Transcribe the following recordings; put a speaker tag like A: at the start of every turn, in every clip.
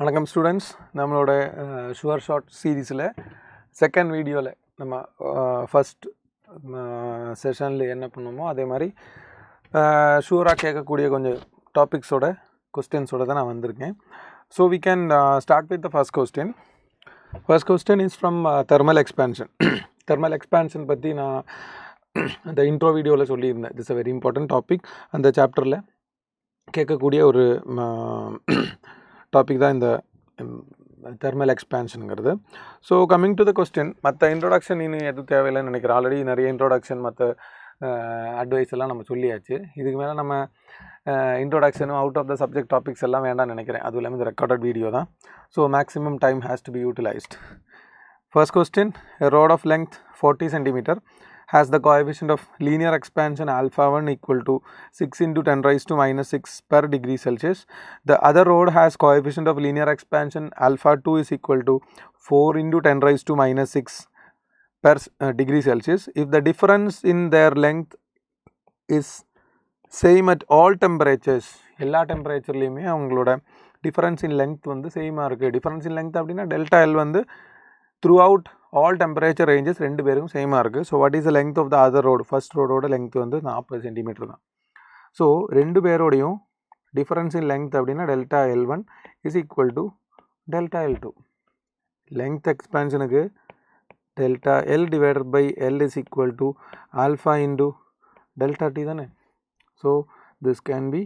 A: வணக்கம் ஸ்டூடெண்ட்ஸ், நம்மளோட sure short சீரீஸில் செகண்ட் வீடியோவில் நம்ம ஃபஸ்ட் செஷனில் என்ன பண்ணோமோ அதே மாதிரி ஷுவராக கேட்கக்கூடிய கொஞ்சம் டாபிக்ஸோட கொஸ்டின்ஸோடு தான் நான் வந்திருக்கேன். So we can start with the first question. First question is from thermal expansion. Thermal expansion பற்றி நான் அந்த இன்ட்ரோ வீடியோவில் சொல்லியிருந்தேன். It's a very important topic. அந்த சாப்டரில் கேட்கக்கூடிய ஒரு டாபிக் தான் இந்த தெர்மல் எக்ஸ்பேன்ஷனுங்கிறது. So coming to the question, மற்ற இன்ட்ரோடக்ஷன் இன்னும் எதுவும் தேவையில்லைன்னு நினைக்கிறேன். ஆல்ரெடி நிறைய இன்ட்ரோடக்ஷன் மற்ற அட்வைஸ் எல்லாம் நம்ம சொல்லியாச்சு. இதுக்கு மேலே நம்ம இன்ட்ரோடக்ஷனும் out of the subject topics எல்லாம் வேண்டாம்னு நினைக்கிறேன். அதுவும் இல்லாமல் இந்த ரெக்கார்டட் வீடியோ தான். So maximum time has to be utilised. First question, a rod of length 40 cm has the coefficient of linear expansion alpha 1 equal to 6 into 10 raised to minus 6 per degree Celsius. The other rod has coefficient of linear expansion alpha 2 is equal to 4 into 10 raised to minus 6 per degree Celsius. If the difference in their length is same at all temperatures, எல்லா டெம்பரேச்சர்லேயுமே அவங்களோட difference in length வந்து சேமாக இருக்குது. Difference in length அப்படின்னா delta L வந்து throughout all temperature ranges ரெண்டு பேருக்கும் சேமாக இருக்குது. So what is the length of the other rod? ஃபர்ஸ்ட் ரோடோட லெங்த் வந்து 40 சென்டிமீட்டர் தான். ஸோ ரெண்டு பேரோடையும் டிஃபரன்ஸ் இன் லெங்த் அப்படின்னா delta L1 is equal to delta L2. Length எக்ஸ்பேன்ஷனுக்கு delta L divided by L is equal to alpha into delta T தானே. So this can be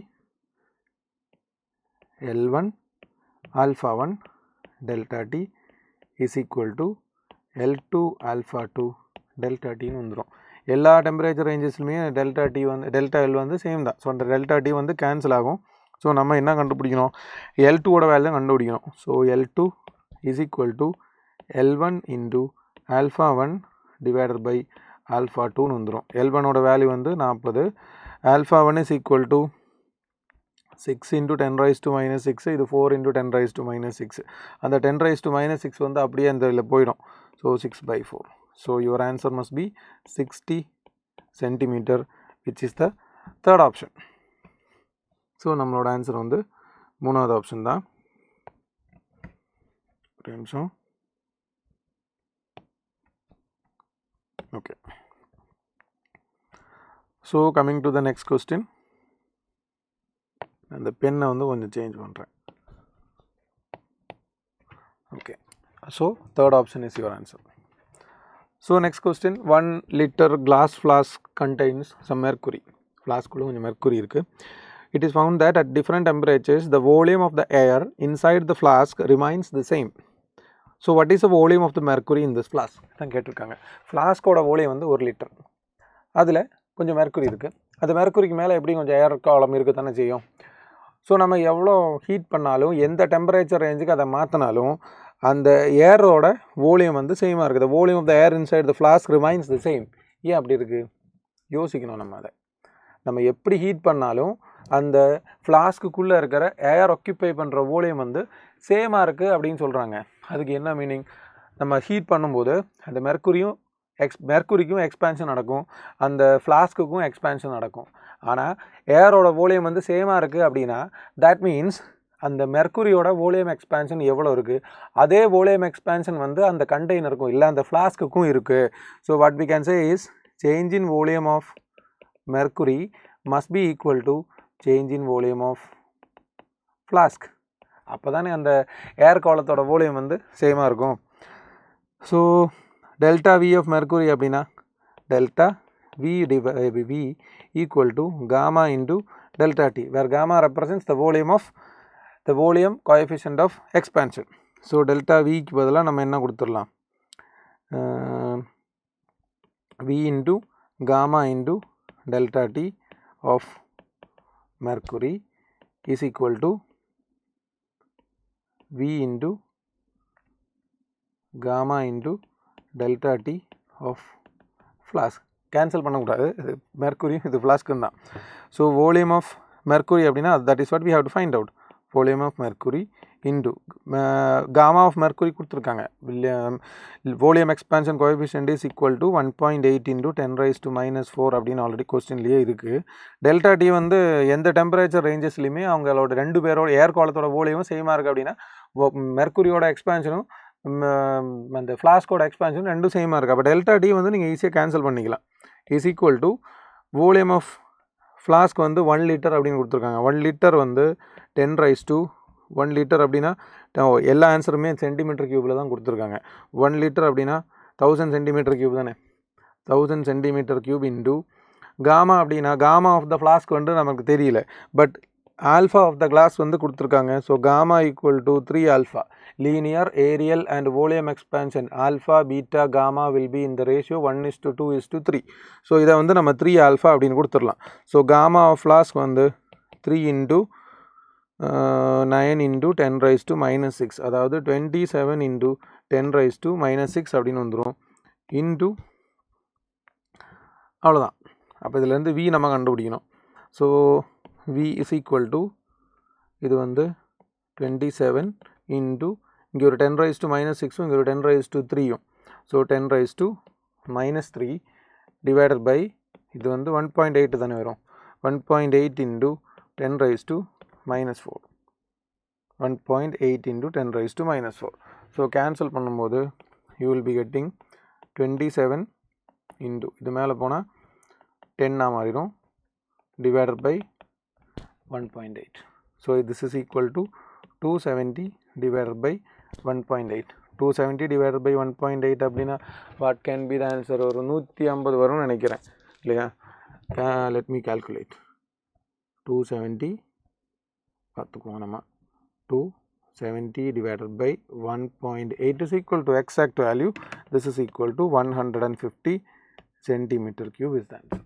A: L1 alpha 1 delta t is equal to L2 alpha 2 delta t வந்துடும். எல்லா temperature ரேஞ்சஸ்லுமே delta L வந்து same தான். So அந்த delta T வந்து cancel ஆகும். So நம்ம என்ன கண்டுபிடிக்கணும்? L2ஓட வேல்யூ கண்டுபிடிக்கணும். So L2 is equal to L1 into alpha 1 divided by alpha 2ன்னு வந்துடும். L1ஓட வேல்யூ வந்து 40, alpha 1 is equal to 6 into 10 raised to minus 6, இது 4 into 10 raised to minus 6. அந்த 10 raised to minus 6 வந்து அப்படியே அந்த இதில் போயிடும். So 6/4. So your answer must be 60 centimetre, which is the third option. So நம்மளோட ஆன்சர் வந்து மூணாவது ஆப்ஷன் தான். ஒரு நிமிஷம். Okay. So coming to the next question. அந்த பென்னை வந்து கொஞ்சம் சேஞ்ச் பண்ணுறேன். Okay. So third option is your answer. So next question, 1 liter glass flask contains some mercury. ஃப்ளாஸ்க்குள்ளே கொஞ்சம் மெர்க்குரி இருக்குது. It is found that at different temperatures the volume of the air inside the flask remains the same. So what is the volume of the mercury in this flask? தான் கேட்டிருக்காங்க. ஃப்ளாஸ்கோட வோலியம் வந்து 1 litre. அதில் கொஞ்சம் mercury இருக்குது. அது மெர்க்குரிக்கு மேலே எப்படி கொஞ்சம் ஏர் காலம் இருக்குது தானே செய்யும். ஸோ நம்ம எவ்வளோ ஹீட் பண்ணாலும் எந்த டெம்பரேச்சர் ரேஞ்சுக்கு அதை மாற்றினாலும் அந்த ஏரோட வோலியம் வந்து சேமாக இருக்குது. The volume of the air inside the flask remains the same. ஏன் அப்படி இருக்குது யோசிக்கணும் நம்ம. அதை நம்ம எப்படி ஹீட் பண்ணாலும் அந்த ஃப்ளாஸ்க்குள்ளே இருக்கிற ஏர் ஆக்கியூபை பண்ணுற வோலியம் வந்து சேமாக இருக்குது அப்படின்னு சொல்கிறாங்க. அதுக்கு என்ன மீனிங்? நம்ம ஹீட் பண்ணும்போது அந்த மெர்க்குரிக்கும் எக்ஸ்பேன்ஷன் நடக்கும், அந்த ஃப்ளாஸ்க்குக்கும் எக்ஸ்பேன்ஷன் நடக்கும். ஆனால் ஏரோட வோலியம் வந்து சேமாக இருக்குது அப்படின்னா தட் மீன்ஸ் அந்த மெர்க்குரியோட வோலியம் எக்ஸ்பேன்ஷன் எவ்வளோ இருக்குது அதே வோலியம் எக்ஸ்பேன்ஷன் வந்து அந்த கண்டெய்னருக்கும் இல்லை அந்த ஃப்ளாஸ்க்குக்கும் இருக்குது. So what we can say is change in volume of mercury must be equal to change in volume of flask. அப்போ தானே அந்த ஏர் காலத்தோட வோலியம் வந்து சேமாக இருக்கும். So delta V of mercury அப்படின்னா delta V equal to gamma into delta T, where gamma represents the volume coefficient of expansion. So delta V க்கு பதிலாக நம்ம என்ன கொடுத்துடலாம்? V into gamma into delta T of mercury is equal to V into gamma into delta T of flask. Cancel பண்ணக்கூடாது. இது மெர்க்குரியும் இது ஃப்ளாஸ்க்கும் தான். ஸோ வோலியம் ஆஃப் மெர்க்குரி அப்படின்னா that is what we have to find out. volume of mercury into gamma of mercury கொடுத்துருக்காங்க. volume expansion coefficient is equal to 1.8 into 10 raised to minus 4 அப்படின்னு already கொஸ்டின்லேயே இருக்குது. டெல்டா டி வந்து எந்த temperature ரேஞ்சஸ்லையுமே அவங்களோட ரெண்டு பேரோட ஏர் காலத்தோட வோலியமும் சேமாக இருக்குது அப்படின்னா மெர்க்குரியோட எக்ஸ்பேன்ஷனும் அந்த ஃப்ளாஸ்கோட எக்ஸ்பேன்ஷன் ரெண்டும் சேமாக இருக்குது. அப்போ டெல்டா டி வந்து நீங்கள் ஈஸியாக கேன்சல் பண்ணிக்கலாம். Is equal to volume of flask வந்து 1 லிட்டர் அப்படின்னு கொடுத்துருக்காங்க. 1 லிட்டர் வந்து 10⁻1 லிட்டர் அப்படின்னா எல்லா ஆன்சருமே சென்டிமீட்டர் கியூபில் தான் கொடுத்துருக்காங்க. 1 லிட்டர் அப்படின்னா 1000 சென்டிமீட்டர் கியூப் தானே. 1000 சென்டிமீட்டர் கியூப் இன்டூ காமா அப்படின்னா காமா ஆஃப் த ஃப்ளாஸ்க் வந்து நமக்கு தெரியல, but alpha of the glass வந்து கொடுத்துருக்காங்க. So gamma equal to 3 alpha. Linear areal and volume expansion alpha beta gamma will be in the ratio 1:2:3. So இதை வந்து நம்ம 3 alpha அப்படின்னு கொடுத்துடலாம். ஸோ காமா ஆஃப் ஃப்ளாஸ்க் வந்து 3 இன்டூ 9 இன்டூ 10⁻⁻6, அதாவது 27 into 10⁻⁻6 அப்படின்னு வந்துடும். இன்டூ அவ்வளோதான். அப்போ இதிலேருந்து வி நம்ம கண்டுபிடிக்கணும். So V is equal to இது வந்து 27 இன்டூ இங்கே ஒரு 10⁻⁻6ம் இங்கே ஒரு 10⁻3யும். ஸோ 10⁻⁻3 டிவைடட் பை இது வந்து 1.8 தானே வரும். 1.8 இன்டூ 10⁻⁻4. 1.8 இன்டூ 10⁻⁻4. ஸோ கேன்சல் பண்ணும்போது you will be getting 27 into இது மேலே போனால் 10 மாறிடும் divided by 1.8. So this is equal to 270 divided by 1.8. 270 divided by 1.8 அப்படின்னா what can be the answer? ஒரு 150 வரும்னு நினைக்கிறேன் இல்லையா? Let me calculate. 270 பார்த்துக்குவோம் நம்ம. 270 divided by 1.8 is equal to exact value. This is equal to 150 centimeter cube is the answer.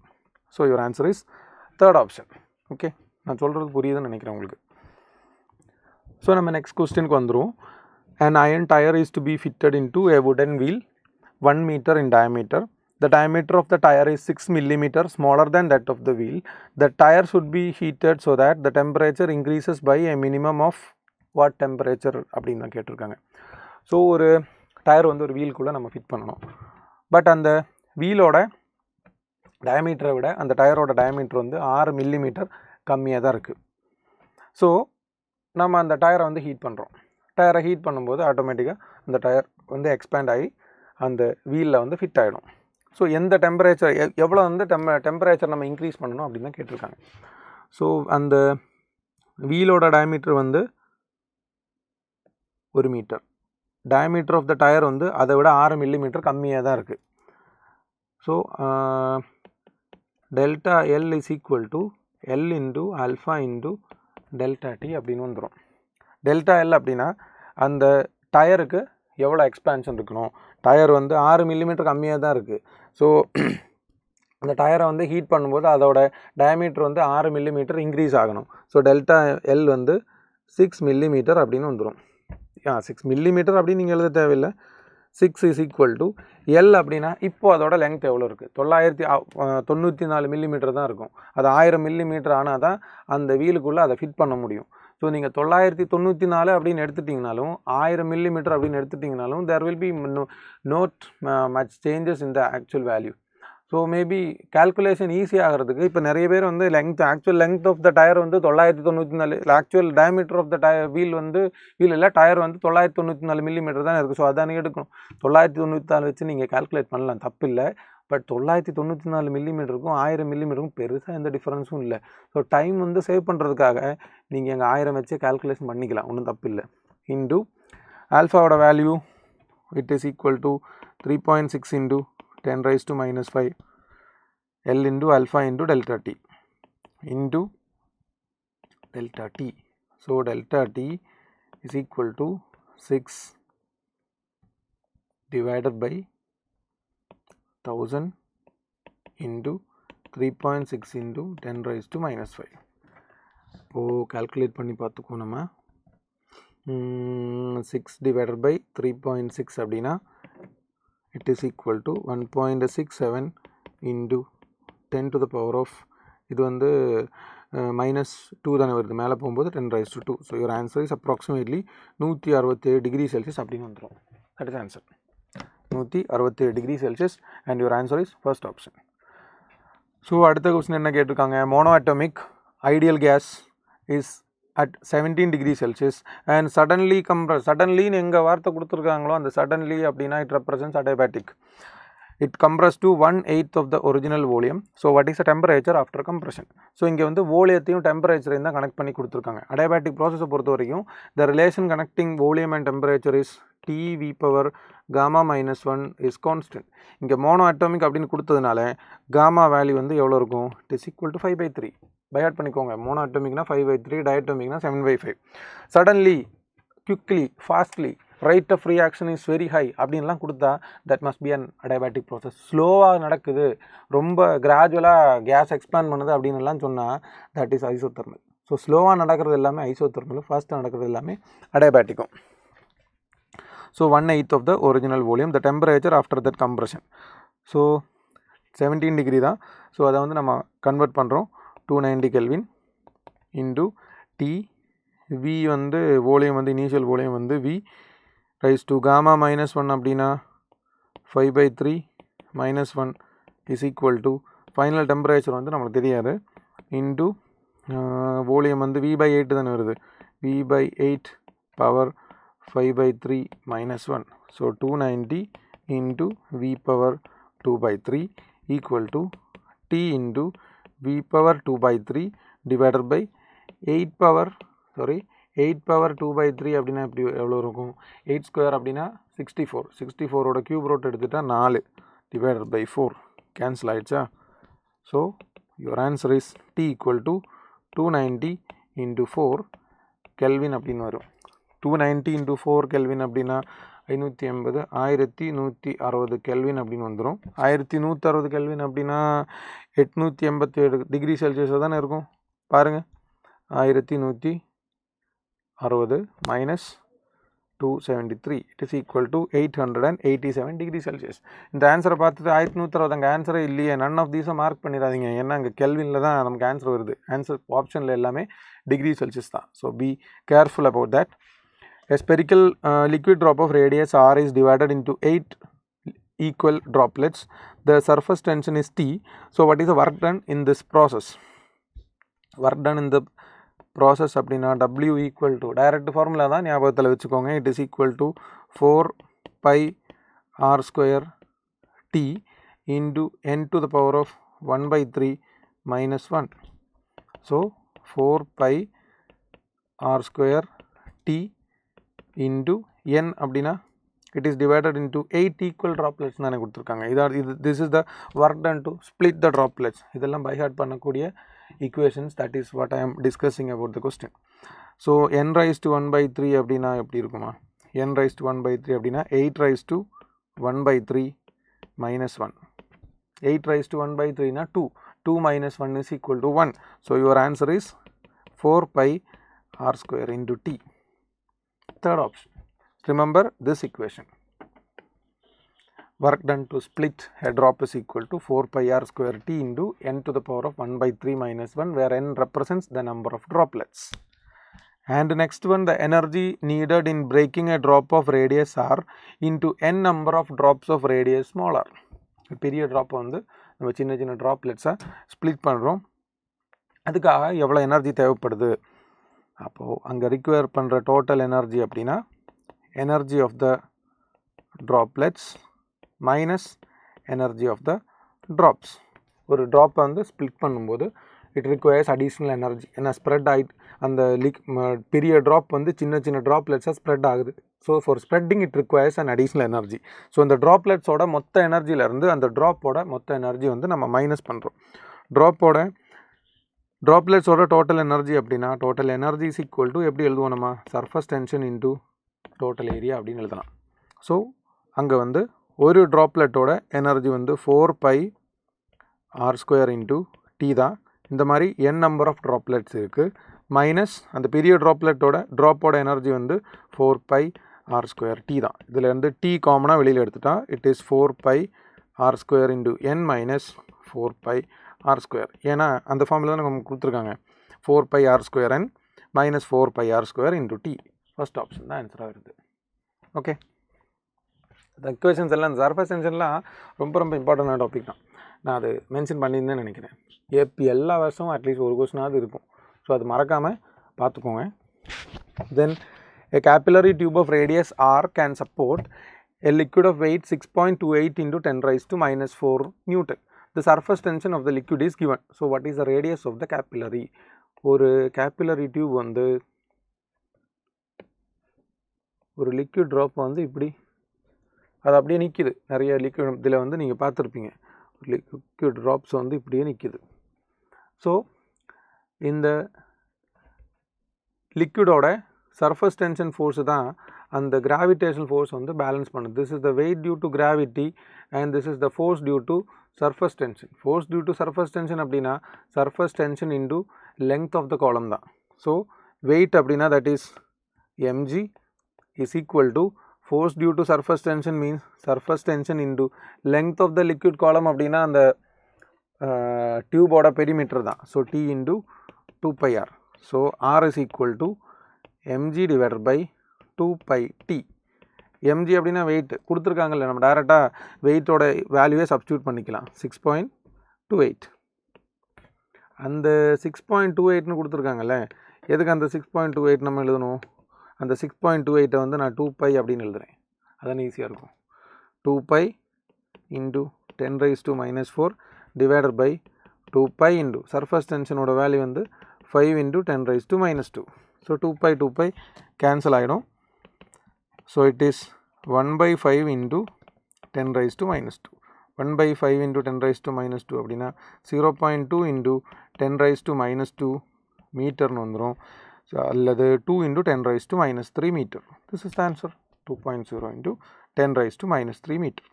A: So your answer is third option. Okay, நான் சொல்கிறது புரியுதுன்னு நினைக்கிறேன் உங்களுக்கு. ஸோ நம்ம நெக்ஸ்ட் கொஸ்டினுக்கு வந்துடும். An iron tire is to be fitted into a wooden wheel 1 meter in diameter. The diameter of the tire is 6 millimeter smaller than that of the wheel. The tire should be heated so that the temperature increases by a minimum of what temperature அப்படின்னு தான் கேட்டிருக்காங்க. So ஒரு tyre வந்து ஒரு வீலுக்குள்ளே நம்ம fit பண்ணணும். But அந்த வீலோட டயமீட்டரை விட அந்த டயரோட டயமீட்டர் வந்து 6 மில்லிமீட்டர் கம்மியாக தான் இருக்குது. ஸோ நம்ம அந்த டயரை வந்து ஹீட் பண்ணுறோம். டயரை ஹீட் பண்ணும்போது ஆட்டோமேட்டிக்காக அந்த டயர் வந்து எக்ஸ்பேண்ட் ஆகி அந்த வீலில் வந்து ஃபிட் ஆகிடும். ஸோ எந்த டெம்பரேச்சர் எவ்வளோ வந்து டெம்பரேச்சர் நம்ம இன்க்ரீஸ் பண்ணணும் அப்படின்னு தான் கேட்டிருக்காங்க. ஸோ அந்த வீலோட டயமீட்டர் வந்து 1 metre. Diameter of the tyre வந்து அதை விட 6 மில்லிமீட்டர் கம்மியாக தான் இருக்குது. So delta L is equal to L into alpha into delta T அப்படின்னு வந்துடும். டெல்டா எல் அப்படின்னா அந்த டயருக்கு எவ்வளோ எக்ஸ்பேன்ஷன் இருக்கணும். டயர் வந்து 6 மில்லிமீட்டர் கம்மியாக தான் இருக்குது. ஸோ அந்த டயரை வந்து ஹீட் பண்ணும்போது அதோட டயமீட்டர் வந்து 6 மில்லிமீட்டர் இன்க்ரீஸ் ஆகணும். ஸோ டெல்டா எல் வந்து 6 மில்லிமீட்டர் அப்படின்னு வந்துடும். 6 மில்லிமீட்டர் அப்படின்னு நீங்கள் எழுத தேவையில்லை. 6 இஸ் ஈக்குவல் டு எல் அப்படின்னா இப்போது அதோட லெங்த் எவ்வளோ இருக்குது? 994 மில்லிமீட்டர் தான் இருக்கும். அது 1000 மில்லிமீட்டர் ஆனால் தான் அந்த வீலுக்குள்ளே அதை ஃபிட் பண்ண முடியும். ஸோ நீங்கள் 994 அப்படின்னு எடுத்துட்டிங்கனாலும் 1000 மில்லிமீட்டர் அப்படின்னு எடுத்துட்டிங்கனாலும் there will be not much changes in the actual value. So maybe calculation easy ஆகிறதுக்கு இப்போ நிறைய பேர் வந்து actual length of the tyre வந்து 994, actual diameter of the wheel இல்லை டயர் வந்து 994 மில்லிமீட்டர் தான் இருக்குது. ஸோ அதானே எடுக்கணும். 994 வச்சு நீங்கள் கால்குலேட் பண்ணலாம், தப்பு இல்லை. பட் 994 மில்லிமீட்டருக்கும் 1000 மில்லிமீட்டருக்கும் பெருசாக எந்த டிஃப்ரென்ஸும் இல்லை. ஸோ டைம் வந்து சேவ் பண்ணுறதுக்காக நீங்கள் எங்கள் 1000 வச்சு கால்குலேஷன் பண்ணிக்கலாம், ஒன்றும் தப்பு இல்லை. இன்டூ ஆல்ஃபாவோட value it is equal to 3.6 into 10⁻⁻5 L into alpha into delta t into delta t. So delta t is equal to 6 divided by 1000 into 3.6 into 10⁻⁻5. இப்போ கால்குலேட் பண்ணி பார்த்துக்கோ நம்ம. 6 divided by 3.6 அப்படின்னா it is equal to 1.67 into 10 to the power of இது வந்து -2 தானே வருது, மேலே போகும்போது 10⁻². So your answer is approximately 167 degree Celsius அப்படின்னு வந்துடும். That is answer. 167 degree Celsius and your answer is first option. ஸோ அடுத்த கொஸ்டின் என்ன கேட்டிருக்காங்க? Monoatomic ideal gas is at 17 degrees Celsius and suddenly compress. Suddenly எங்க வார்த்தை கொடுத்துருக்காங்களோ அந்த suddenly அப்படின்னா it represents adiabatic. It compressed to 1/8 of the original volume. So what is the temperature after compression? So இங்கே வந்து வோலியத்தையும் டெம்பரேச்சரையும் தான் கனெக்ட் பண்ணி கொடுத்துருக்காங்க. அடியாபேட்டிக் ப்ராசஸை பொறுத்த வரைக்கும் the relation connecting volume and temperature is T V power gamma minus 1 is constant. இங்கே mono atomic அப்படின்னு கொடுத்ததுனால gamma வேல்யூ வந்து எவ்வளோ இருக்கும்? It is equal to 5/3. By heart பண்ணிக்கோங்க. மோனோ அட்டாமிக்னா 5/3, டயட்டோமிக்னா 7/5. Suddenly, quickly, fastly, rate of reaction is very high அப்படின்லாம் கொடுத்தா that must be an adiabatic process. ஸ்லோவாக நடக்குது, ரொம்ப கிராஜுவலாக கேஸ் எக்ஸ்பேண்ட் பண்ணுது அப்படின்னுலாம் சொன்னால் that is isothermal. ஸோ ஸ்லோவாக நடக்கிறது எல்லாமே ஐசோதெர்மல், ஃபாஸ்ட்டாக நடக்கிறது எல்லாமே அடியாபேட்டிக்கும். So 1/8 of the original volume, the temperature after that compression. So 17 degree தான். ஸோ அதை வந்து நம்ம கன்வெர்ட் பண்ணுறோம் 290 Kelvin into T. V வந்து வோலியம் வந்து இனிஷியல் வோலியம் வந்து V rice to gamma minus 1 அப்படின்னா 5/3 minus 1 is equal to final temperature வந்து நம்மளுக்கு தெரியாது இன்டு வோலியம் வந்து V/8 தானே வருது, V/8 power 5/3 minus 1. So 290 into V power 2/3 equal to T into V power 2/3 divided by 8 power 2/3 அப்படின்னா எப்படி எவ்வளோ இருக்கும்? 8 ஸ்கொயர் அப்படின்னா 64. 64ஓட கியூப் ரூட் எடுத்துட்டால் 4 divided by 4 கேன்சல் ஆகிடுச்சா? So your answer is T equal to 290 into 4 Kelvin அப்படின்னு வரும். 290 into 4 Kelvin அப்படின்னா 580, 1160 Kelvin அப்படின்னு வந்துடும். 1160 Kelvin அப்படின்னா 887 டிகிரி செல்சியஸில் தானே இருக்கும். பாருங்கள், 1160 minus 273 it is equal to 887 degree Celsius. இந்த ஆன்சரை பார்த்துட்டு 1160 அங்கே ஆன்சரே இல்லையே, நன் ஆஃப் தீஸை மார்க் பண்ணிடாதீங்க. ஏன்னா அங்கே கெல்வினில் தான் நமக்கு ஆன்சர் வருது. ஆன்சர் ஆப்ஷனில் எல்லாமே டிகிரி செல்சியஸ் தான். So be careful about that. A spherical liquid drop of radius r is divided into 8 equal droplets. The surface tension is T. So what is the work done in this process? Work done in the process அப்படின்னா W equal to direct formula தான் ஞாபகத்தில் வச்சுக்கோங்க. It is equal to 4 pi r square T into n to the power of 1/3 minus 1. So 4 pi r square T into n அப்படின்னா it is divided into 8 equal droplets தானே கொடுத்துருக்காங்க. this is the work done to split the droplets. இதெல்லாம் by heart பண்ணக்கூடிய equations. That is what I am discussing about the question. So n raised to 1/3 அப்படின்னா எப்படி இருக்குமா? n raised to 1/3 அப்படின்னா 8 raised to 1/3 minus 1. 8 raised to 1/3 னா 2. 2 minus 1 is equal to 1. So your answer is 4 pi r square into T. Third option. Remember this equation. Work done to split a drop is equal to 4 pi r square T into n to the power of 1/3 minus 1, where n represents the number of droplets. And next one, the energy needed in breaking a drop of radius r into n number of drops of radius smaller. பெரிய drop வந்து நம்ம சின்ன சின்ன droplets split பண்ணுறோம். அதுக்காக எவ்வளோ energy தேவைப்படுது? அப்போது அங்கே ரிக்வயர் பண்ணுற டோட்டல் எனர்ஜி அப்படின்னா energy of the droplets minus energy of the drops. ஒரு ட்ராப்பை வந்து ஸ்ப்ளிட் பண்ணும்போது இட் ரிக்வயர்ஸ் அடிஷ்னல் எனர்ஜி. ஏன்னா ஸ்ப்ரெட் ஆகிட்டு அந்த பெரிய ட்ராப் வந்து சின்ன சின்ன ட்ராப்லெட்ஸாக ஸ்ப்ரெட் ஆகுது. So for spreading it requires and additional energy. So இந்த ட்ராப்லெட்ஸோட மொத்த எனர்ஜியிலேருந்து அந்த ட்ராப்போட மொத்த எனர்ஜி வந்து நம்ம மைனஸ் பண்ணுறோம். ட்ராப்லெட்ஸோட டோட்டல் எனர்ஜி அப்படின்னா total energy is equal to எப்படி எழுதுவோம் நம்ம? Surface tension into total area அப்படின்னு எழுதலாம். ஸோ அங்கே வந்து ஒரு ட்ராப்லெட்டோட எனர்ஜி வந்து 4 pi r square into T தான். இந்த மாதிரி n நம்பர் ஆஃப் ட்ராப்லெட்ஸ் இருக்குது. மைனஸ் அந்த பெரிய ட்ராப்போட எனர்ஜி வந்து 4 pi r square T தான். இதில் வந்து T காமனாக வெளியில் எடுத்துட்டா it is 4 pi r square into n minus 4 pi r square. ஏன்னா அந்த ஃபார்முலா தான் நமக்கு கொடுத்துருக்காங்க. 4 pi r square n minus 4 pi r square into T. First option தான் ஆன்சராக வருது. ஓகே, இந்த இக்குவேஷன்ஸ் எல்லாம் இந்த சர்ஃபேஸ் டென்ஷன்லாம் ரொம்ப ரொம்ப இம்பார்ட்டண்டான டாபிக் தான். நான் அது மென்ஷன் பண்ணியிருந்தேன்னு நினைக்கிறேன். எல்லா வருஷமும் அட்லீஸ்ட் ஒரு கொஸ்டினாவது இருக்கும். ஸோ அது மறக்காமல் பார்த்துக்கோங்க. Then a capillary tube of radius r can support a liquid of weight 6.28 into 10 raised to minus 4 Newton. The surface tension of the liquid is given. So what is the radius of the capillary? ஒரு capillary tube வந்து ஒரு liquid drop வந்து இப்படி அது அப்படியே நிற்கிது. நிறைய liquid இதில் வந்து நீங்கள் பார்த்துருப்பீங்க, liquid drops வந்து இப்படியே நிற்கிது. ஸோ இந்த லிக்விடோட சர்ஃபேஸ் டென்ஷன் ஃபோர்ஸு தான் அந்த கிராவிடேஷனல் ஃபோர்ஸ் வந்து பேலன்ஸ் பண்ணுது. This is the weight due to gravity and this is the force due to surface tension. Force due to surface tension அப்படின்னா surface tension into length of the column தான். So weight அப்படின்னா that is mg is equal to force due to surface tension means surface tension into length of the liquid column அப்படின்னா அந்த டியூபோட perimeter தான். So t into 2πr. So r is equal to mg divided by 2πt. mg அப்படின்னா weight கொடுத்துருக்காங்கல்ல, நம்ம டைரெக்டாக வெயிட்டோட வேல்யூவே substitute பண்ணிக்கலாம். 6.28 அந்த 6.28ன்னு கொடுத்துருக்காங்கல்ல, எதுக்கு அந்த 6.28 நம்ம எழுதணும்? அந்த 6.28 வந்து நான் 2π அப்படின்னு எழுதுகிறேன், அதான் ஈஸியாக இருக்கும். 2π into 10 raised to minus 4 divided by 2π into surface டென்ஷனோட வேல்யூ வந்து 5 into 10 raised to minus 2. So 2π cancel ஆகிடும். So it is 1/5 into 10 raised to minus 2. 1/5 into 10 raised to minus 2 அப்படின்னா 0.2 இன்டு 10 raised to minus 2 மீட்டர்னு வந்துடும். ஸோ அல்லது 2 into 10 raised to minus 3 metre. This is the answer. 2.0 into 10 raised to minus 3 metre.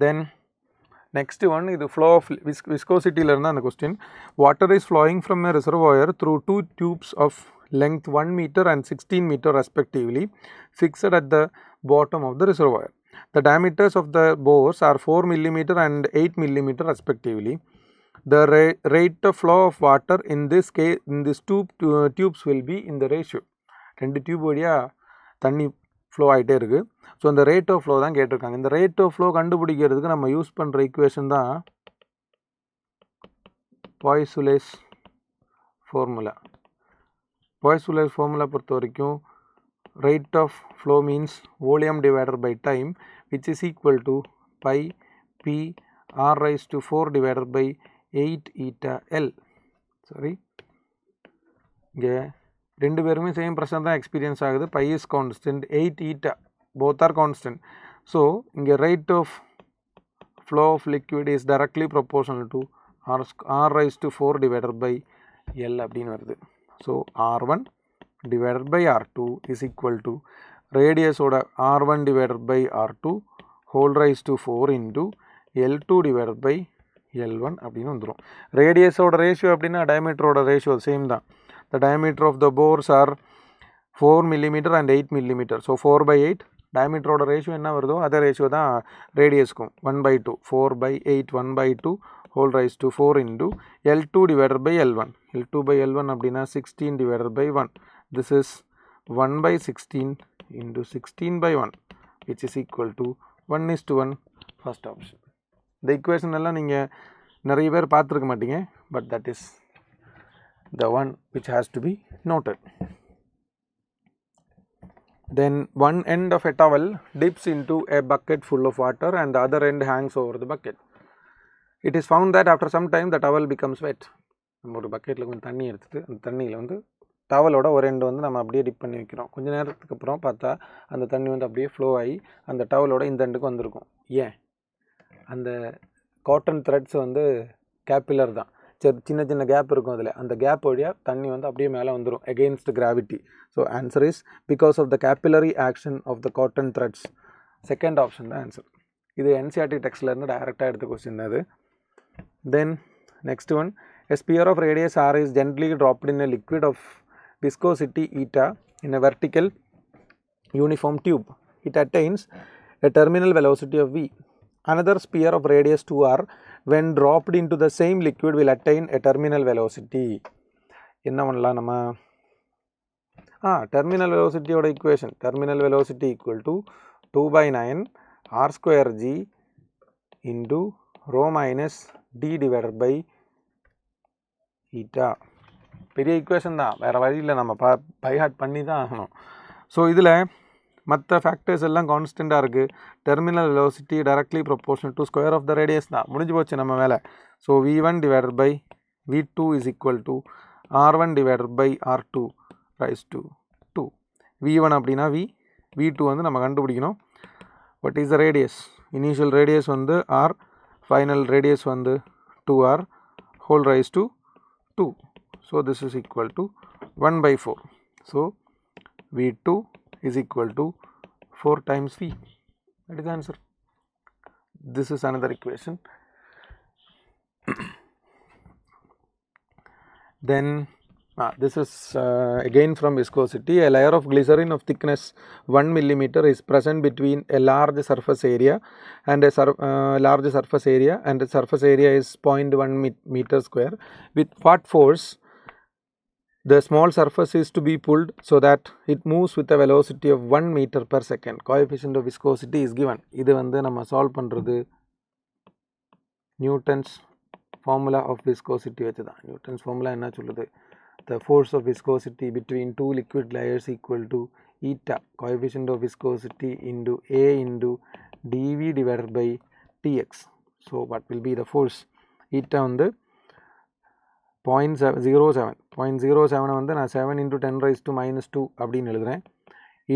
A: Then next one, இது flow of விஸ்கோசிட்டியில் இருந்தால் அந்த question. Water is flowing from a reservoir through 2 tubes of length 1 meter and 16 meter respectively fixed at the bottom of the reservoir. The diameters of the bores are 4 millimeter and 8 millimeter respectively. The rate of flow of water in this case in this tubes will be in the ratio. 2 tube வழியாக தண்ணி flow ஆகிட்டே இருக்குது. So அந்த rate of flow தான் கேட்டிருக்காங்க. இந்த rate of flow கண்டுபிடிக்கிறதுக்கு நம்ம யூஸ் பண்ணுற ஈக்குவேஷன் தான் பாய்சுலேஸ் ஃபார்முலா. பாய்சுலேஸ் ஃபார்முலா பொறுத்த வரைக்கும் rate of flow means volume divided by time, which is equal to pi p r raised to 4 divided by 8 eta L. Sorry, இங்கே ரெண்டு பேருமே சேம் ப்ரெஷர் தான் எக்ஸ்பீரியன்ஸ் ஆகுது. pi is constant, 8 eta both are constant. So இங்கே rate of flow of liquid is directly proportional to r raised to 4 divided by L அப்படின்னு வருது. So r1 divided by r2 is equal to radius oda r1 divided by r2 whole raised to 4 into L2 divided by L1 அப்படின்னு வந்துடும். ரேடியஸோட ratio அப்படின்னா டயமீட்டரோட ratio same தான். The diameter of the bores are 4 millimeter and 8 millimeter. So 4/8 டயமீட்டரோட ratio என்ன வருதோ அதே ratio தான் ரேடியஸ்க்கும். 1/2 4/8 1/2 whole raised to 4 into L2 divided by L1. L2 by L1 அப்படின்னா 16 divided by 1. This is 1/16 into 16 by 1 which is equal to 1:1. First option. இந்த equation எல்லாம் நீங்கள் நிறைய பேர் பார்த்துருக்க மாட்டீங்க, but that is the one which has to be noted. Then one end of a towel dips into a bucket full of water and the other end hangs over the bucket. It is found that after some time the towel becomes wet. நம்ம ஒரு பக்கெட்டில் கொஞ்சம் தண்ணி எடுத்துகிட்டு அந்த தண்ணியில் வந்து டவலோட ஒரு எண்டு வந்து நம்ம அப்படியே டிப் பண்ணி வைக்கிறோம். கொஞ்சம் நேரத்துக்கு அப்புறம் பார்த்தா அந்த தண்ணி வந்து அப்படியே ஃப்ளோ ஆகி அந்த டவலோட இந்த எண்டுக்கு வந்திருக்கும். ஏன்? அந்த காட்டன் த்ரெட்ஸ் வந்து கேப்பிலர் தான். சரி, சின்ன சின்ன கேப் இருக்கும் அதில், அந்த கேப் வழியாக தண்ணி வந்து அப்படியே மேலே வந்துடும் against gravity. So answer is because of the capillary action of the cotton threads. Second option தான் ஆன்சர். இது NCERT டெக்ஸ்ட்லேருந்து டைரெக்டாக எடுத்த கொஸ்டின் அது. Then next one, a sphere of radius r is gently dropped in a liquid of viscosity eta in a vertical uniform tube. It attains a terminal velocity of v. Another sphere of radius 2r when dropped into the same liquid will attain a terminal velocity. என்ன பண்ணலாம் நம்ம? terminal velocity ஓட equation, terminal velocity equal to 2/9 r square g into rho minus d divided by eta. பெரிய equation தான், வேறு வழியில் நம்ம by heart பண்ணி தான் ஆகணும். ஸோ இதில் மற்ற ஃபேக்டர்ஸ் எல்லாம் கான்ஸ்டண்ட்டாக இருக்குது. Terminal velocity directly proportional to square of the radius தான், முடிஞ்சு போச்சு நம்ம வேலை. So v1 divided by v2 is equal to r1 divided by r2 raise to 2. v1 அப்படின்னா v2 வந்து நம்ம கண்டுபிடிக்கணும். What is the radius? Initial radius வந்து r, ஃபைனல் ரேடியஸ் வந்து 2r whole raise to 2. So this is equal to 1/4. So v2 is equal to 4 times v. That is the answer. This is another equation. Then this is again from viscosity. A layer of glycerin of thickness 1 millimeter is present between a large surface area and a large surface area, and the surface area is 0.1 meter square. With what force the small surface is to be pulled so that it moves with a velocity of 1 meter per second? Coefficient of viscosity is given. இது வந்து நம்ம solve பண்ணுறது Newton's formula of viscosity வச்சு தான். Newton's formula என்ன சொல்லுது? the force of viscosity between two liquid layers equal to eta, coefficient of viscosity into A into dV divided by Tx. So what will be the force? Eta வந்து 0.07 வந்து நான் 7 into 10 raised to minus 2 அப்படின்னு எழுதுகிறேன்.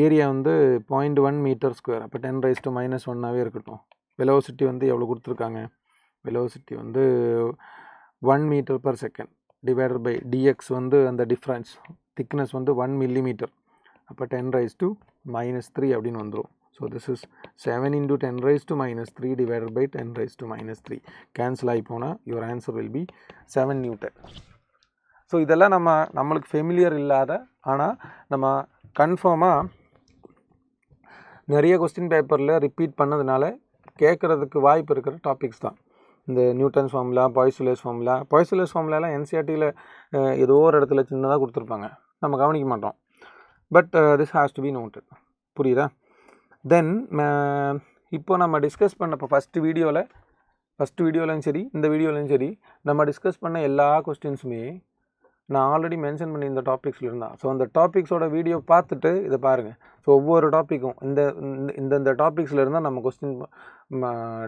A: Area வந்து 0.1 metre square, அப்போ 10 raised to minus 1ஆகவே இருக்கட்டும். Velocity வந்து எவ்வளோ கொடுத்துருக்காங்க? வெலோசிட்டி வந்து 1 metre per second divided by dx வந்து அந்த டிஃப்ரென்ஸ், திக்னஸ் வந்து 1 millimeter, அப்போ 10 raised to minus 3 அப்படின்னு வந்துடும். So this is 7 into 10 raised to minus 3 divided by 10 raised to minus 3. Cancel ஆகி போனால் your answer will be 7 Newton. So இதெல்லாம் நம்மளுக்கு ஃபெமிலியர் இல்லாத, ஆனால் நம்ம கன்ஃபார்மாக நிறைய கொஸ்டின் பேப்பரில் ரிப்பீட் பண்ணதுனால கேட்குறதுக்கு வாய்ப்பு இருக்கிற டாபிக்ஸ் தான். இந்த நியூட்டன்ஸ் ஃபார்முலா, பாய்சோலஸ் ஃபார்முலாலாம் என்சிஆர்டியில் ஏதோ ஒரு இடத்துல சின்னதாக கொடுத்துருப்பாங்க, நம்ம கவனிக்க மாட்டோம். But this has to be noted. புரியுதா? தென் இப்போ நம்ம டிஸ்கஸ் பண்ண இப்போ ஃபஸ்ட்டு வீடியோலையும் சரி, இந்த வீடியோலையும் சரி, நம்ம டிஸ்கஸ் பண்ண எல்லா கொஸ்டின்ஸுமே நான் ஆல்ரெடி மென்ஷன் பண்ணி இந்த டாபிக்ஸில் இருந்தால். ஸோ அந்த டாபிக்ஸோட வீடியோ பார்த்துட்டு இதை பாருங்கள். ஸோ ஒவ்வொரு டாப்பிக்கும் இந்த டாபிக்ஸில் இருந்தால் நம்ம கொஸ்டின்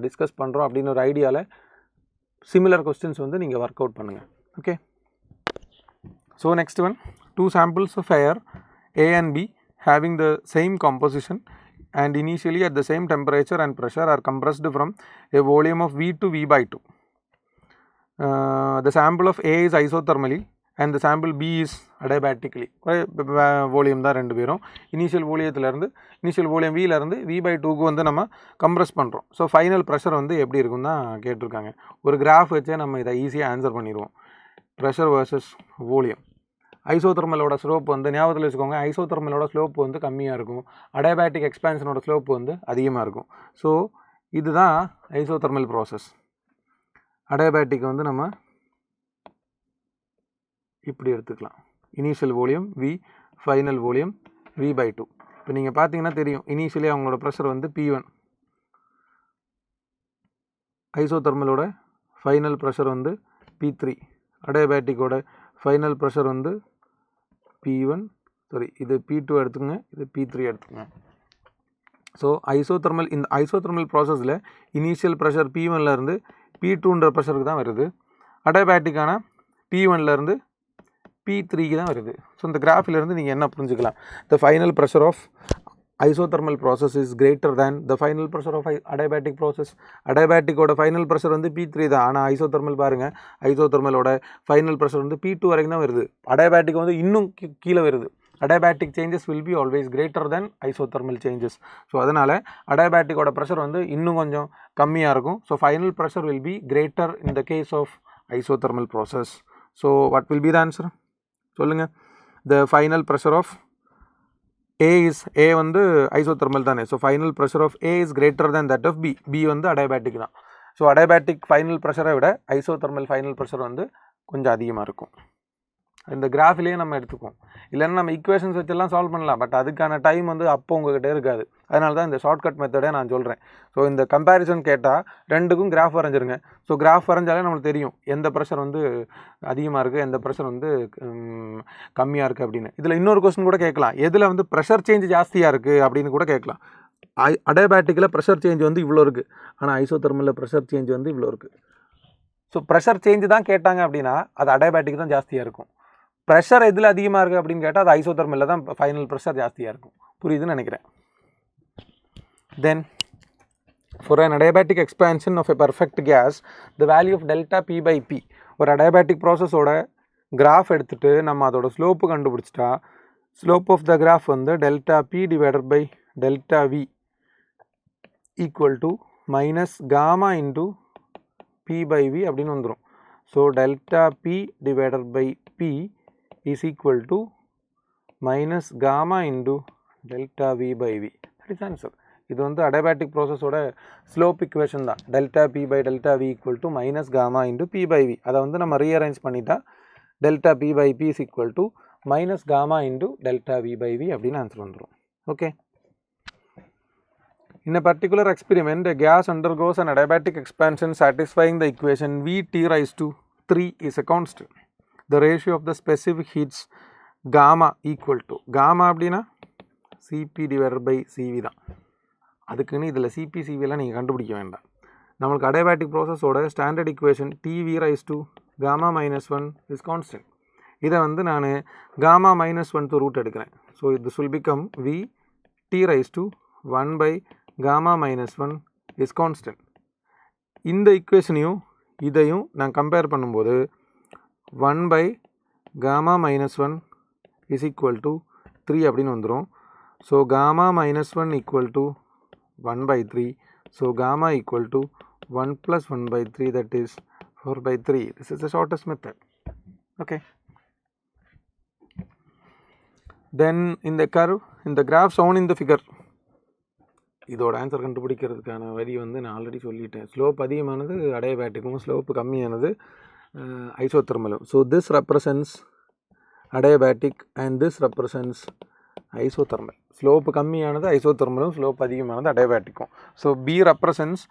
A: டிஸ்கஸ் பண்ணுறோம் அப்படின்னு ஒரு ஐடியாவில் சிமிலர் கொஸ்டின்ஸ் வந்து நீங்கள் ஒர்க் அவுட் பண்ணுங்கள். Okay. So next one, 2 samples of air A and B having the same composition and initially at the same temperature and pressure are compressed from a volume of V to V/2. The sample of A is isothermally and the sample B is adiabatically. வோலியம் தான் ரெண்டு பேரும். Initial வோலியம் விலேருந்து V/2க்கு வந்து நம்ம compress பண்ணுறோம். So final pressure வந்து எப்படி இருக்கும் தான் கேட்டிருக்காங்க. ஒரு கிராஃப் வச்சே நம்ம இதை ஈஸியாக ஆன்சர் பண்ணிடுவோம். Pressure versus volume. ஐசோதர்மலோட ஸ்லோப் வந்து ஞாபகத்தில் வச்சுக்கோங்க, ஐசோதர்மலோட ஸ்லோப் வந்து கம்மியாக இருக்கும், அடியாபேட்டிக் எக்ஸ்பான்ஷனோட ஸ்லோப் வந்து அதிகமாக இருக்கும். ஸோ இதுதான் ஐசோதர்மல் ப்ராசஸ். அடியாபேட்டிக் வந்து நம்ம இப்படி எடுத்துக்கலாம். Initial volume V, final volume V/2. இப்போ நீங்கள் பார்த்தீங்கன்னா தெரியும், இனிஷியலி அவங்களோட ப்ரெஷர் வந்து P1, ஐசோதர்மலோட ஃபைனல் ப்ரெஷர் வந்து P3, அடியாபேட்டிக்கோட ஃபைனல் ப்ரெஷர் வந்து P1, இது P2 எடுத்துக்கங்க, இது P3 எடுத்துக்கங்க. ஸோ இந்த ஐசோதர்மல் ப்ராசஸில் இனிஷியல் ப்ரெஷர் P1லேருந்து P2ன்ற ப்ரெஷருக்கு தான் வருது. அடியாபேட்டிக்கான P1லேருந்து P3க்கு தான் வருது. ஸோ இந்த கிராஃபிலேருந்து நீங்கள் என்ன புரிஞ்சுக்கலாம்? The final pressure of isothermal process is greater than the final pressure of adiabatic process. அடியாபேட்டிக்கோட ஃபைனல் ப்ரெஷர் வந்து P3 தான், ஆனால் ஐசோதர்மல் பாருங்கள், ஐசோதர்மலோட ஃபைனல் ப்ரெஷர் வந்து P2 வரைக்கும் தான் வருது. அடியாபேட்டிக் வந்து இன்னும் கீழே வருது. Adiabatic changes will be always greater than isothermal changes. So அதனால் அடியாபேட்டிக்கோட ப்ரெஷர் வந்து இன்னும் கொஞ்சம் கம்மியாக இருக்கும். So final pressure will be greater in the case of isothermal process. So what will be the answer சொல்லுங்கள்? The final pressure of A வந்து isothermal தானே. So final pressure of A is greater than that of B வந்து adiabatic தான். So adiabatic final ப்ரெஷரை விட isothermal final pressure வந்து கொஞ்சம் அதிகமாக இருக்கும். இந்த கிராஃபிலேயே நம்ம எடுத்துக்குவோம். இல்லைன்னா நம்ம ஈக்குவேஷன்ஸ் வச்செல்லாம் சால்வ் பண்ணலாம், பட் அதுக்கான டைம் வந்து அப்போ உங்கள்கிட்ட இருக்காது. அதனால தான் இந்த ஷார்ட்கட் மெத்தடே நான் சொல்கிறேன். ஸோ இந்த கம்பேரிசன் கேட்டால் ரெண்டுக்கும் கிராஃப் வரைஞ்சிருங்க. ஸோ கிராஃப் வரைஞ்சாலே நம்மளுக்கு தெரியும் எந்த ப்ரெஷர் வந்து அதிகமாக இருக்குது, எந்த ப்ரெஷர் வந்து கம்மியாக இருக்குது அப்படின்னு. இதில் இன்னொரு கொஸ்டின் கூட கேட்கலாம், எதில் வந்து ப்ரெஷர் சேஞ்ச் ஜாஸ்தியாக இருக்குது அப்படின்னு கூட கேட்கலாம். அடியாபேட்டிக்கில் ப்ரெஷர் சேஞ்ச் வந்து இவ்வளோ இருக்குது, ஆனால் ஐசோதெர்மலில் ப்ரெஷர் சேஞ்ச் வந்து இவ்வளோ இருக்குது. ஸோ ப்ரெஷர் சேஞ்சு தான் கேட்டாங்க அப்படின்னா அது அடியாபேட்டிக் தான் ஜாஸ்தியாக இருக்கும். ப்ரெஷர் எதில் அதிகமாக இருக்குது அப்படின்னு கேட்டால் அது ஐசோதெர்மலில் தான் ஃபைனல் ப்ரெஷர் ஜாஸ்தியாக இருக்கும். புரியுதுன்னு நினைக்கிறேன். தென் for an adiabatic expansion of a perfect gas, the value of delta P by P, ஒரு adiabatic ப்ராசஸோட கிராஃப் எடுத்துகிட்டு நம்ம அதோட ஸ்லோப்பு கண்டுபிடிச்சிட்டா ஸ்லோப் ஆஃப் த கிராஃப் வந்து delta P divided by delta V equal to minus gamma into P by V அப்படின்னு வந்துடும். So delta P divided by P is equal to minus gamma into delta V by V. That is answer. இது வந்து adiabatic ப்ராசஸோட slope equation தான். Delta P by delta V equal to minus gamma into P by V. அதை வந்து நம்ம rearrange பண்ணிட்டா delta P by P is equal to minus gamma into delta V by V அப்படின்னு answer வந்துடும். Okay. In a particular experiment, a gas undergoes an adiabatic expansion satisfying the equation Vt raised to 3 is a constant. The ratio of the specific heats gamma equal to gamma அப்படின்னா Cp divided by Cv தான். அதுக்குன்னு இதில் Cp Cvலாம் நீங்கள் கண்டுபிடிக்க வேண்டாம். நம்மளுக்கு adiabatic ப்ராசஸோட standard equation Tv raise to gamma minus 1 is constant. இதை வந்து நான் gamma minus 1 ரூட் எடுக்கிறேன். So this will become Vt rice to 1 by gamma minus 1 is constant. இந்த இக்குவேஷனையும் இதையும் நான் கம்பேர் பண்ணும்போது 1 by gamma minus 1 is equal to 3 அப்படின்னு வந்துடும். So gamma minus 1 equal to 1 by 3. So gamma equal to 1 plus 1 by 3, that is 4 by 3. This is the shortest method. Okay. Then in the curve, in the graph shown in the figure, இதோட ஆன்சர் கண்டுபிடிக்கிறதுக்கான வரி வந்து நான் already சொல்லிட்டேன். Slope அதிகமானது அடியாபேட்டிக்கும், slope கம்மியானது ஐசோதெர்மலும். So this represents adiabatic and this represents isothermal. Slope கம்மியானது ஐசோதெர்மலும், ஸ்லோப் அதிகமானது அடியாபேட்டிக்கும். So B represents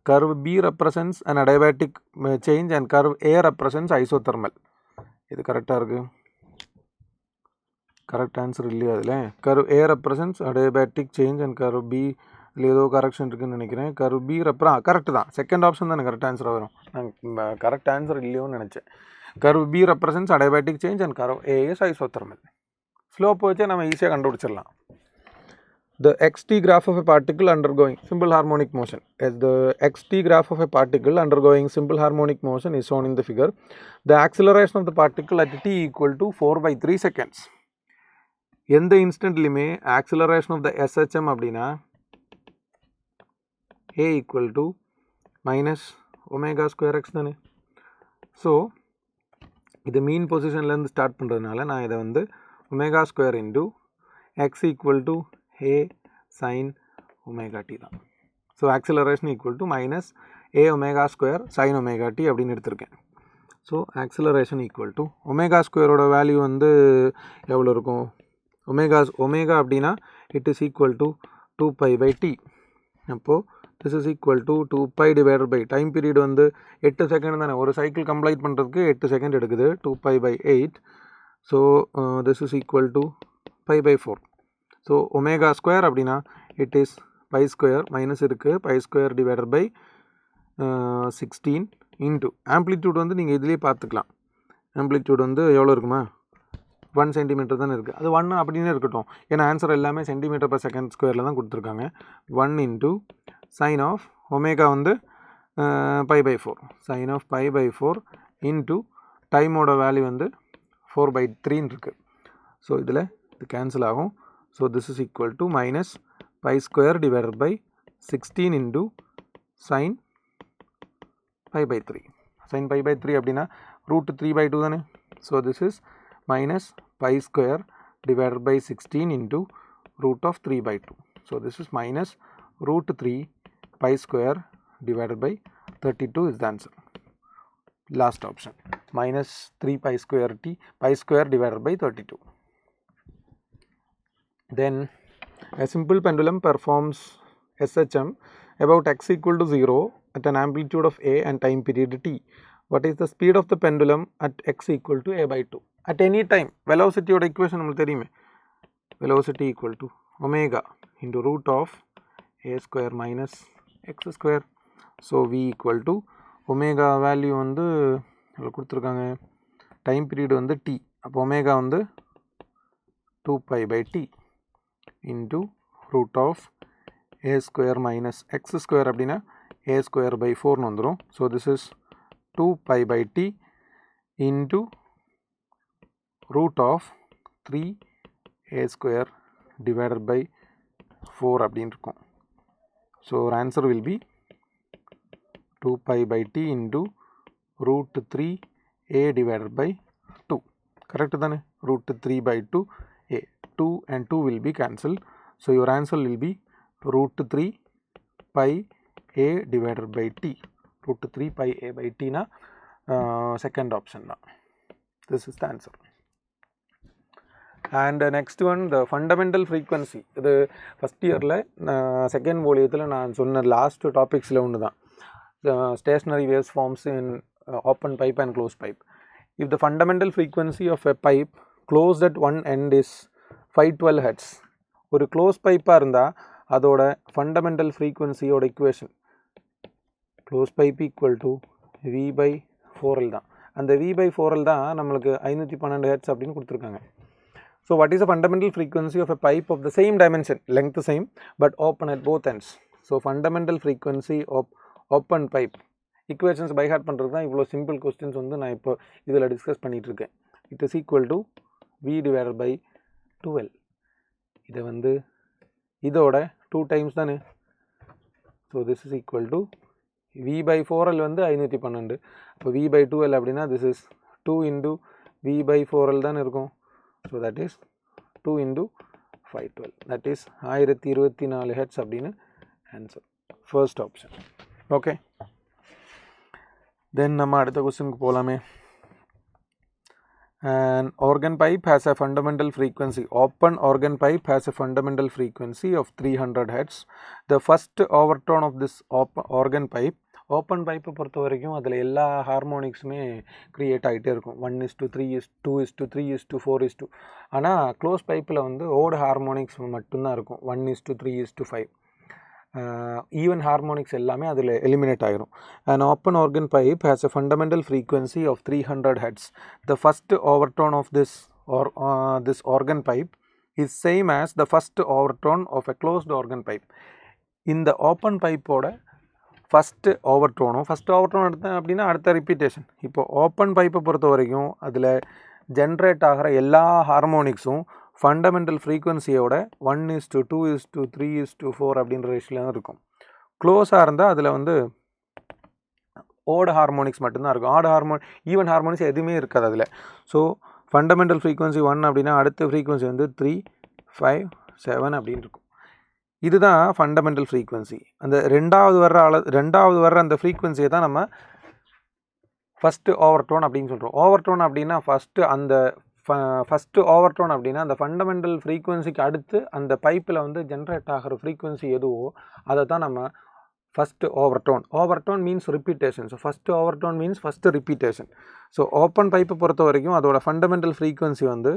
A: curve B represents an adiabatic change and curve A represents isothermal. இது கரெக்டாக இருக்குது. கரெக்ட் ஆன்சர் இல்லையா அதில்? curve A represents adiabatic change and curve B இல்லை ஏதோ கரெக்ஷன் இருக்குதுன்னு நினைக்கிறேன். curve B கரெக்டு தான். செகண்ட் ஆப்ஷன் தான் எனக்கு கரெக்ட் ஆன்சர் வரும். நான் கரெக்ட் ஆன்சர் இல்லையோன்னு நினச்சேன். curve B represents adiabatic change and curve A is isothermal. Slope வச்சு நம்ம ஈஸியாக கண்டுபிடிச்சிடலாம். The xt graph of a particle undergoing simple harmonic motion. As the xt graph of a particle undergoing simple harmonic motion is shown in the figure. The acceleration of the particle at t equal to 4/3 seconds. எந்த இன்ஸ்டன்ட்லையுமே acceleration of the SHM அப்படின்னா a equal to minus omega square x தானே. So இது மீன் பொசிஷன்லேருந்து start பண்ணுறதுனால நான் இதை வந்து omega square into x equal to a sin omega t தான். So acceleration equal to minus a omega square sin omega t அப்படின்னு எடுத்திருக்கேன். So acceleration equal to omega ஸ்கொயரோட வேல்யூ வந்து எவ்வளோ இருக்கும்? ஒமேகா அப்படின்னா it is equal to 2π/t. அப்போது this is equal to 2π divided by time period வந்து 8 second தானே. ஒரு சைக்கிள் கம்ப்ளீட் பண்ணுறதுக்கு 8 செகண்ட் எடுக்குது. 2π/8. So this is equal to π/4. So omega square அப்படின்னா it is pi square minus இருக்குது pi square divided by 16 into amplitude வந்து நீங்கள் இதுலேயே பார்த்துக்கலாம். ஆம்ப்ளிடியூட் வந்து எவ்வளோ இருக்குமா? 1 சென்டிமீட்டர் தானே இருக்குது. அது 1 அப்படின்னு இருக்கட்டும், ஏன்னா ஆன்சர் எல்லாமே சென்டிமீட்டர் பர் செகண்ட் ஸ்கொயரில் தான் கொடுத்துருக்காங்க. 1 இன்ட்டு சைன் ஆஃப் ஒமேகா வந்து π/4 சைன் ஆஃப் π/4 இன்ட்டு டைமோட வேல்யூ வந்து 4/3 இருக்குது. ஸோ இதில் இது கேன்சல் ஆகும். So this is equal to minus pi square divided by 16 into sine π/3. Sine π/3 அப்படின்னா √3/2 தானே. So this is minus pi square divided by 16 into √3/2. So this is minus √3 pi square divided by 32 is the answer. Last option. minus 3 pi square t, pi square divided by 32. Then a simple pendulum performs SHM about x equal to 0 at an amplitude of a and time period t. What is the speed of the pendulum at x equal to a by 2? At any time, velocity oda equation namakku theriyume, velocity equal to omega into root of a square minus x square. So v equal to omega value வந்து கொடுத்துருக்காங்க, time period வந்து t, அப்போ omega வந்து 2 pi by t into root of a square minus x square அப்படின்னா a square by 4 வந்துரும். So this is 2 pi by t into root of 3 a square divided by 4 அப்படின்னு இருக்கும். So our answer will be 2 pi by t into root 3 a divided by 2. Correct தானே? root 3 by 2 a. 2 and 2 will be cancelled. So your answer will be root 3 pi a divided by t. root 3 pi a by t na second option na. This is the answer. And next one, the fundamental frequency. இது first yearல second volumeல நான் சொன்ன last topicsல ஒன்று தான், stationary waves forms in open pipe and closed pipe. If the fundamental frequency of a pipe closed at one end is 512 hertz, ஒரு closed pipe இருந்தால் அதோட fundamental frequency ஓட equation closed pipe equal to v by 4l தான். அந்த v by 4l தான் நம்மளுக்கு 512 hertz அப்படின்னு கொடுத்துருக்காங்க. So what is the fundamental frequency of a pipe of the same dimension, length same but open at both ends? So fundamental frequency of open pipe equations by heart பண்ணுறது தான் இவ்வளோ simple questions வந்து நான் இப்போ இதில் discuss பண்ணிகிட்டு இருக்கேன். It is equal to v divided by 2l. இதை வந்து இதோட 2 times தானே. So this is equal to v by 4l வந்து 512. இப்போ v by 2l அப்படின்னா this is 2 into v by 4l தான் இருக்கும். So that is 2 into 512. That is 1024 hertz அப்படின்னு answer. First option. Okay. Then நம்ம அடுத்த கொஸ்டினுக்கு போகலாமே. An organ pipe has a fundamental frequency. Open organ pipe has a fundamental frequency of 300 hertz. The first overtone of this organ pipe, open பைப்பை பொறுத்த வரைக்கும் அதில் எல்லா ஹார்மோனிக்ஸுமே க்ரியேட் ஆகிட்டே இருக்கும். 1:3 2:3 4:2. ஆனால் க்ளோஸ் பைப்பில் வந்து ஓடு ஹார்மோனிக்ஸ் மட்டும்தான் இருக்கும், 1:3 5. ஈவன் ஹார்மோனிக்ஸ் எல்லாமே அதில் எலிமினேட் ஆகிரும். An open organ pipe has a fundamental frequency of 300 hertz. The first overtone of this organ pipe is same as the first overtone of a closed organ pipe. இந்த open பைப்போட first ஓவர்டோன் எடுத்தேன் அப்படின்னா அடுத்த repetition. இப்போ open பைப்பை பொறுத்த வரைக்கும் அதில் generate ஆகிற எல்லா ஹார்மோனிக்ஸும் ஃபண்டமெண்டல் ஃப்ரீக்குவன்சியோட 1:2 3:4 அப்படின்ற ரேஷியோவில் தான் இருக்கும். க்ளோஸாக இருந்தால் அதில் வந்து ஓடு ஹார்மோனிக்ஸ் மட்டும்தான் இருக்கும். ஈவன் ஹார்மோனிக்ஸ் எதுவுமே இருக்காது அதில். ஸோ ஃபண்டமெண்டல் ஃப்ரீக்குவன்சி 1 அப்படின்னா அடுத்த ஃப்ரீக்குவன்சி வந்து 3 5 7 அப்படின்னு இருக்கும். இதுதான் ஃபண்டமெண்டல் ஃப்ரீக்குவன்சி. அந்த ரெண்டாவது வர்ற அந்த ஃப்ரீக்குவன்சியை தான் நம்ம ஃபஸ்ட்டு ஓவர்டோன் அப்படின்னு சொல்கிறோம். ஓவர்டோன் அப்படின்னா ஃபஸ்ட்டு ஓவர்டோன் அப்படின்னா அந்த ஃபண்டமெண்டல் ஃப்ரீக்குவன்சிக்கு அடுத்து அந்த பைப்பில் வந்து ஜென்ரேட் ஆகிற ஃப்ரீக்குவன்சி எதுவோ அதை தான் நம்ம first overtone. Overtone means repetition. So first overtone means first repetition. So open பைப்பை பொறுத்த வரைக்கும் அதோட ஃபண்டமெண்டல் ஃப்ரீக்குவன்சி வந்து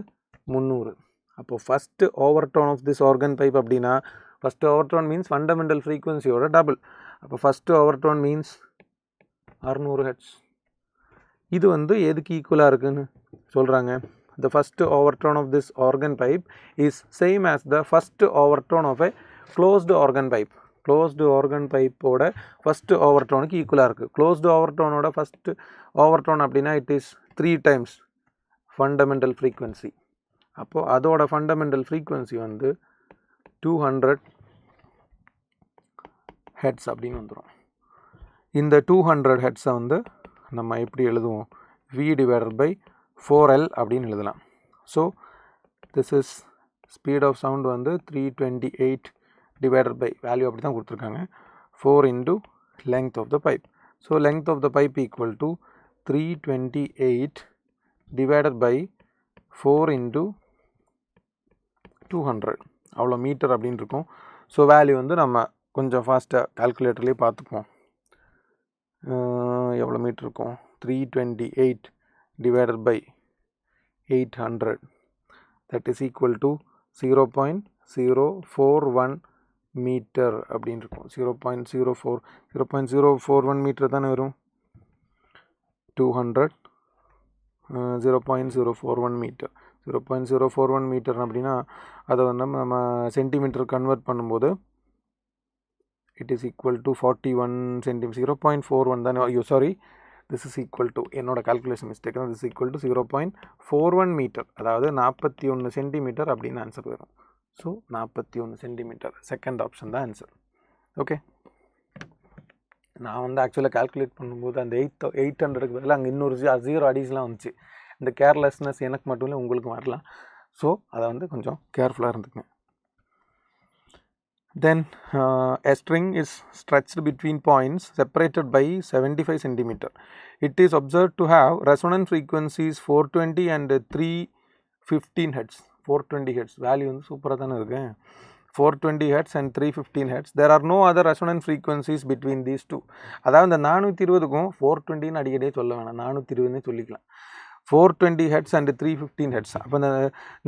A: 300. அப்போது first overtone of this organ pipe அப்படின்னா ஃபஸ்ட்டு ஓவர்டோன் மீன்ஸ் ஃபண்டமெண்டல் ஃப்ரீக்குவன்சியோட டபுள். அப்போ ஃபஸ்ட்டு ஓவர்டோன் மீன்ஸ் 600 ஹெர்ட்ஸ். இது வந்து எதுக்கு ஈக்குவலாக இருக்குதுன்னு சொல்கிறாங்க. The first overtone of this organ pipe is same as the first overtone of a closed organ pipe. Closed organ pipe ஓட first overtone க்கு ஈக்குவலாக இருக்குது. Closed overtone ஓட first overtone அப்படின்னா it is 3 times fundamental frequency. அப்போது அதோட fundamental frequency வந்து 200 hertz அப்படின்னு வந்துடும். இந்த 200 hertz வந்து நம்ம எப்படி எழுதுவோம், v divided by 4l அப்படின்னு எழுதலாம். So this is speed of sound வந்து 328 டிவைடட் பை வேல்யூ அப்படி தான் கொடுத்துருக்காங்க, 4 into length of the pipe. So length of the pipe equal to 328 divided by 4 into 200 அவ்வளோ மீட்டர் அப்படின்னு இருக்கும். ஸோ வேல்யூ வந்து நம்ம கொஞ்சம் ஃபாஸ்ட்டாக கால்குலேட்டர்லேயே பார்த்துப்போம். எவ்வளோ மீட்டர் இருக்கும்? 328 divided by 800 that is equal to 0.041 metre அப்படின்னு இருக்கும். 0.041 மீட்டர் தானே வரும். 200 0.041 மீட்டர். 0.041 மீட்டர் அப்படின்னா அதை வந்து நம்ம சென்டிமீட்டர் கன்வெர்ட் பண்ணும்போது it is equal to 41 centimetre. 0.41 தானே. ஐயோ sorry, this is equal to, என்னோட கால்குலேஷன் மிஸ்டேக் தான். திஸ் ஈக்குவல் டு 0.41 மீட்டர், அதாவது 41 சென்டிமீட்டர் அப்படின்னு ஆன்சர் வரும். ஸோ 41 சென்டிமீட்டர், செகண்ட் ஆப்ஷன் தான் ஆன்சர். ஓகே, நான் வந்து ஆக்சுவலாக கால்குலேட் பண்ணும்போது அந்த 800க்கு பதிலாக அங்கே இன்னொரு 0 அடிஸ்லாம் வந்துச்சு. இந்த கேர்லெஸ்னஸ் எனக்கு மட்டும் இல்லை, உங்களுக்கு வரலாம். ஸோ அதை வந்து கொஞ்சம் கேர்ஃபுல்லாக இருந்துக்குங்க. Then a string is stretched between points separated by 75 centimeter. It is observed to have resonant frequencies 420 and 315 hertz. 420 hertz value வந்து சூப்பராக தானே இருக்கு. 420 hertz and 315 hertz. There are no other resonant frequencies between these two. அதாவது இந்த 420க்கும் 420ன்னு அடிக்கடியே சொல்ல வேணாம், 420ன்னு சொல்லிக்கலாம். 420 heads and 315 heads. அப்போ இந்த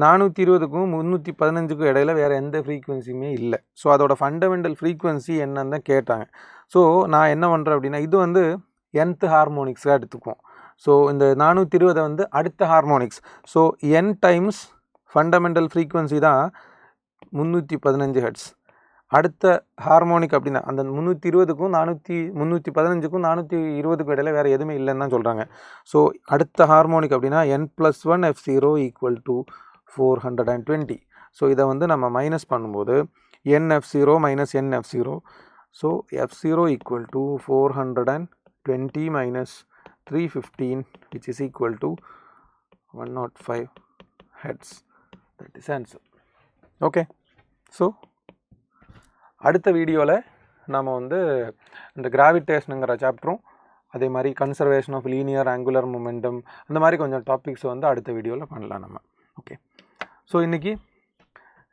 A: 420க்கும் 315க்கும் இடையில வேறு எந்த ஃப்ரீக்குவன்சியுமே இல்லை. ஸோ அதோட ஃபண்டமெண்டல் ஃப்ரீக்குவன்சி என்னன்னு தான் கேட்டாங்க. ஸோ நான் என்ன பண்ணுறேன் அப்படின்னா, இது வந்து nth ஹார்மோனிக்ஸாக எடுத்துக்குவோம். ஸோ இந்த 420 வந்து அடுத்த harmonics. So n times fundamental frequency தான் 315 ஹெட்ஸ். அடுத்த ஹார்மோனிக் அப்படின்னா அந்த 320க்கும் 315க்கும் 420க்கும் இடையில வேறு எதுவுமே இல்லைன்னு தான் சொல்கிறாங்க. ஸோ அடுத்த ஹார்மோனிக் அப்படின்னா n+1 f0 equal to 420. So இதை வந்து நம்ம மைனஸ் பண்ணும்போது nf0 minus nf0. So f0 equal to 420 minus 315 which is equal to 105 hertz. That is answer. Okay, so அடுத்த வீடியோவில் நாம் வந்து இந்த கிராவிடேஷனுங்கிற சாப்டரும் அதே மாதிரி conservation of linear angular momentum அந்த மாதிரி கொஞ்சம் டாபிக்ஸ் வந்து அடுத்த வீடியோவில் பண்ணலாம் நம்ம. ஓகே, ஸோ இன்றைக்கி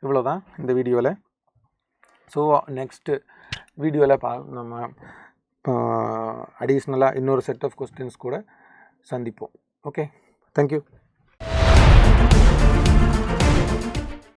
A: இவ்வளோ தான் இந்த வீடியோவில். ஸோ நெக்ஸ்ட்டு வீடியோவில் நம்ம அடிஷ்னலாக இன்னொரு செட் ஆஃப் கொஸ்டின்ஸ் கூட சந்திப்போம். Okay, thank you.